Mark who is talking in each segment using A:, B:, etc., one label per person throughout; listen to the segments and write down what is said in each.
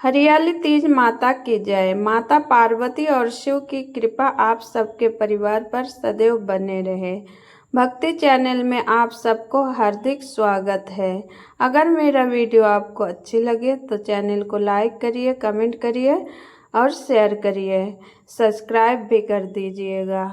A: हरियाली तीज माता की जय। माता पार्वती और शिव की कृपा आप सबके परिवार पर सदैव बने रहे। भक्ति चैनल में आप सबको हार्दिक स्वागत है। अगर मेरा वीडियो आपको अच्छी लगे तो चैनल को लाइक करिए, कमेंट करिए और शेयर करिए, सब्सक्राइब भी कर दीजिएगा।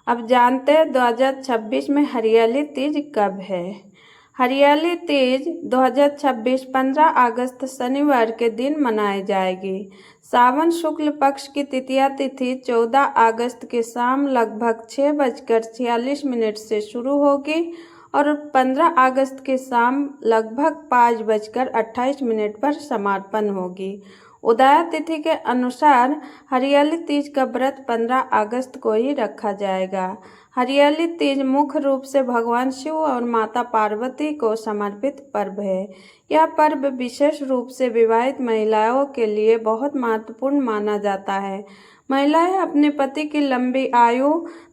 A: अब जानते हैं 2026 में हरियाली तीज कब है। हरियाली तीज 2026 15 अगस्त शनिवार के दिन मनाई जाएगी। सावन शुक्ल पक्ष की तृतीया तिथि 14 अगस्त की शाम लगभग 6:46 से शुरू होगी और 15 अगस्त की शाम लगभग 5:28 पर समापन होगी। उदया तिथि के अनुसार हरियाली तीज का व्रत 15 अगस्त को ही रखा जाएगा। हरियाली तीज मुख्य रूप से भगवान शिव और माता पार्वती को समर्पित पर्व है। यह पर्व विशेष रूप से विवाहित महिलाओं के लिए बहुत महत्वपूर्ण माना जाता है। महिलाएं अपने पति की लंबी आयु,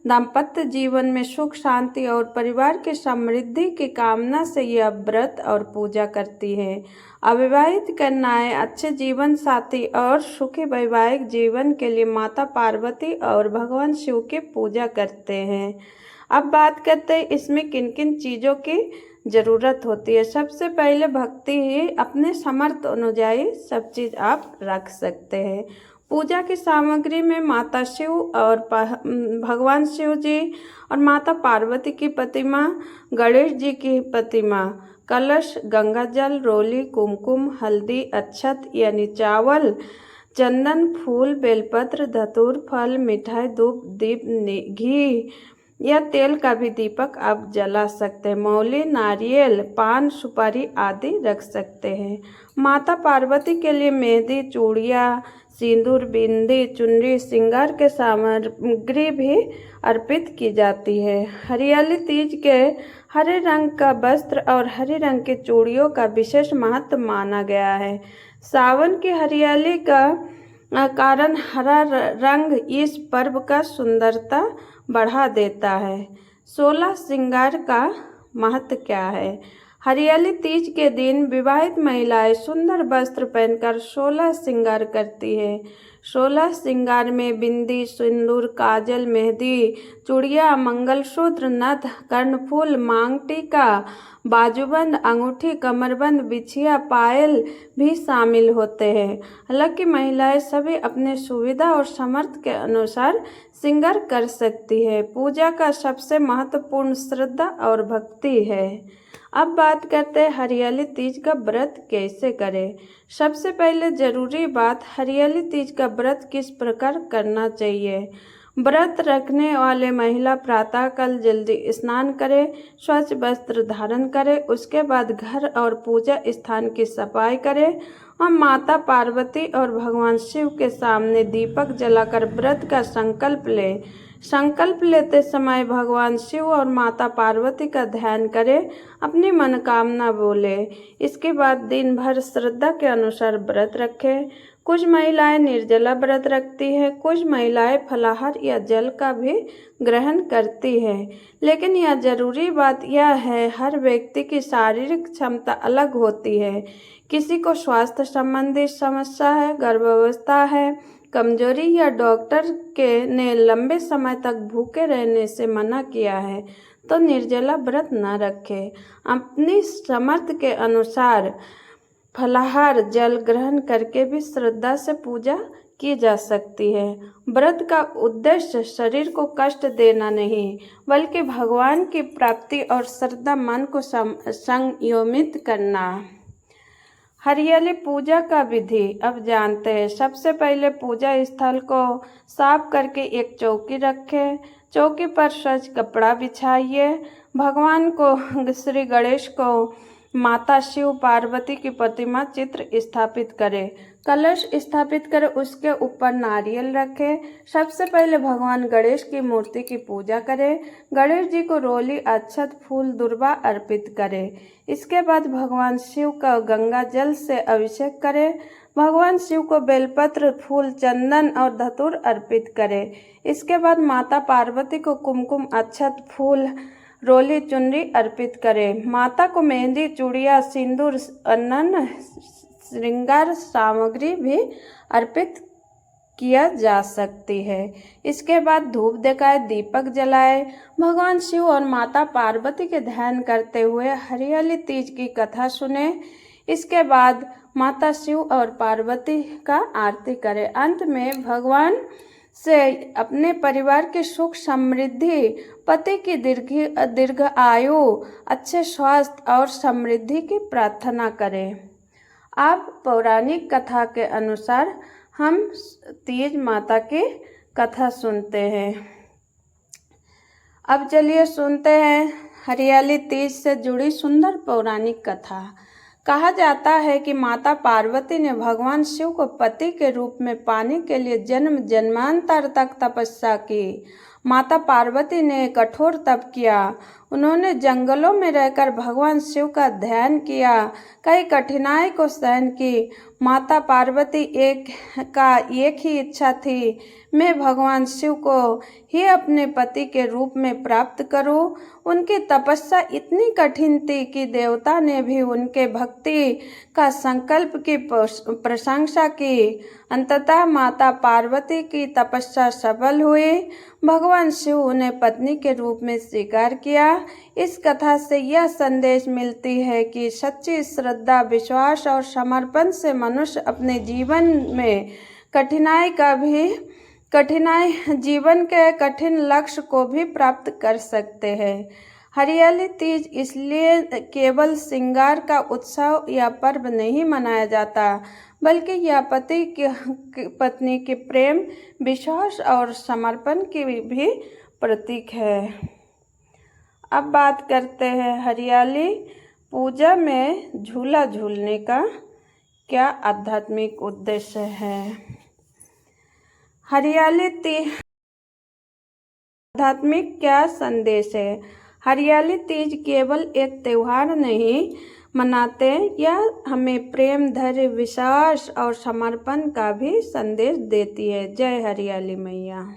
A: दाम्पत्य जीवन में सुख शांति और परिवार की समृद्धि की कामना से यह व्रत और पूजा करती हैं। अविवाहित कन्याएं अच्छे जीवन साथी और सुखी वैवाहिक जीवन के लिए माता पार्वती और भगवान शिव की पूजा करते हैं। अब बात करते हैं इसमें किन किन चीज़ों की ज़रूरत होती है। सबसे पहले भक्ति ही, अपने समर्थ अनुযাयी सब चीज़ आप रख सकते हैं। पूजा की सामग्री में माता शिव और भगवान शिव जी और माता पार्वती की प्रतिमा, गणेश जी की प्रतिमा, कलश, गंगा जल, रोली, कुमकुम, हल्दी, अक्षत यानी चावल, चंदन, फूल, बेलपत्र, धतूर, फल, मिठाई, धूप, दीप, घी या तेल का भी दीपक आप जला सकते हैं। मौली, नारियल, पान, सुपारी आदि रख सकते हैं। माता पार्वती के लिए मेहंदी, चूड़ियाँ, सिंदूर, बिंदी, चुनरी, श्रृंगार के सामग्री भी अर्पित की जाती है। हरियाली तीज के हरे रंग का वस्त्र और हरे रंग की चूड़ियों का विशेष महत्व माना गया है। सावन की हरियाली का कारण हरा रंग इस पर्व का सुंदरता बढ़ा देता है। 16 श्रृंगार का महत्व क्या है। हरियाली तीज के दिन विवाहित महिलाएं सुंदर वस्त्र पहनकर 16 श्रृंगार करती है। 16 श्रृंगार में बिंदी, सिंदूर, काजल, मेहंदी, चूड़ियाँ, मंगलसूत्र, नथ, कर्णफूल, मांग टीका, बाजूबंद, अंगूठी, कमरबंद, बिछिया, पायल भी शामिल होते हैं। हालांकि महिलाएं सभी अपने सुविधा और सामर्थ्य के अनुसार श्रृंगार कर सकती है। पूजा का सबसे महत्वपूर्ण श्रद्धा और भक्ति है। अब बात करते हैं हरियाली तीज का व्रत कैसे करें। सबसे पहले जरूरी बात, हरियाली तीज का व्रत किस प्रकार करना चाहिए। व्रत रखने वाले महिला प्रातःकाल जल्दी स्नान करें, स्वच्छ वस्त्र धारण करें, उसके बाद घर और पूजा स्थान की सफाई करें और माता पार्वती और भगवान शिव के सामने दीपक जलाकर व्रत का संकल्प लें। संकल्प लेते समय भगवान शिव और माता पार्वती का ध्यान करें, अपनी मनोकामना बोले। इसके बाद दिन भर श्रद्धा के अनुसार व्रत रखें। कुछ महिलाएं निर्जला व्रत रखती हैं, कुछ महिलाएं फलाहार या जल का भी ग्रहण करती हैं। लेकिन यह जरूरी बात यह है, हर व्यक्ति की शारीरिक क्षमता अलग होती है। किसी को स्वास्थ्य संबंधी समस्या है, गर्भावस्था है, कमजोरी या डॉक्टर ने लंबे समय तक भूखे रहने से मना किया है तो निर्जला व्रत न रखें। अपनी सामर्थ्य के अनुसार फलाहार जल ग्रहण करके भी श्रद्धा से पूजा की जा सकती है। व्रत का उद्देश्य शरीर को कष्ट देना नहीं, बल्कि भगवान की प्राप्ति और श्रद्धा मन को संयमित करना। हरियाली पूजा का विधि अब जानते हैं। सबसे पहले पूजा स्थल को साफ करके एक चौकी रखें। चौकी पर स्वच्छ कपड़ा बिछाइए। भगवान को, श्री गणेश को, माता शिव पार्वती की प्रतिमा चित्र स्थापित करें। कलश स्थापित करें, उसके ऊपर नारियल रखें। सबसे पहले भगवान गणेश की मूर्ति की पूजा करें। गणेश जी को रोली, अक्षत, फूल, दुर्वा अर्पित करें। इसके बाद भगवान शिव का गंगा जल से अभिषेक करें। भगवान शिव को बेलपत्र, फूल, चंदन और धतूर अर्पित करें। इसके बाद माता पार्वती को कुमकुम, अक्षत, फूल, रोली, चुनरी अर्पित करें। माता को मेहंदी, चूड़ियाँ, सिंदूर, अनन श्रृंगार सामग्री भी अर्पित किया जा सकती है। इसके बाद धूप दिखाए, दीपक जलाए, भगवान शिव और माता पार्वती के ध्यान करते हुए हरियाली तीज की कथा सुने। इसके बाद माता शिव और पार्वती का आरती करें। अंत में भगवान से अपने परिवार की सुख समृद्धि, पति की दीर्घ आयु, अच्छे स्वास्थ्य और समृद्धि की प्रार्थना करें। अब पौराणिक कथा के अनुसार हम तीज माता की कथा सुनते हैं। अब चलिए सुनते हैं हरियाली तीज से जुड़ी सुंदर पौराणिक कथा। कहा जाता है कि माता पार्वती ने भगवान शिव को पति के रूप में पाने के लिए जन्म जन्मांतर तक तपस्या की। माता पार्वती ने कठोर तप किया। उन्होंने जंगलों में रहकर भगवान शिव का ध्यान किया, कई कठिनाई को सहन की। माता पार्वती एक ही इच्छा थी, मैं भगवान शिव को ही अपने पति के रूप में प्राप्त करूं। उनकी तपस्या इतनी कठिन थी कि देवता ने भी उनके भक्ति का संकल्प की प्रशंसा की। अंततः माता पार्वती की तपस्या सफल हुई। भगवान शिव उन्हें पत्नी के रूप में स्वीकार किया। इस कथा से यह संदेश मिलती है कि सच्ची श्रद्धा, विश्वास और समर्पण से मनुष्य अपने जीवन में जीवन के कठिन लक्ष्य को भी प्राप्त कर सकते हैं। हरियाली तीज इसलिए केवल श्रृंगार का उत्सव या पर्व नहीं मनाया जाता, बल्कि यह पति पत्नी के प्रेम, विश्वास और समर्पण की भी प्रतीक है। अब बात करते हैं हरियाली पूजा में झूला झूलने का क्या आध्यात्मिक उद्देश्य है। हरियाली आध्यात्मिक क्या संदेश है। हरियाली तीज केवल एक त्योहार नहीं मनाते, यह हमें प्रेम, धैर्य, विश्वास और समर्पण का भी संदेश देती है। जय हरियाली मैया।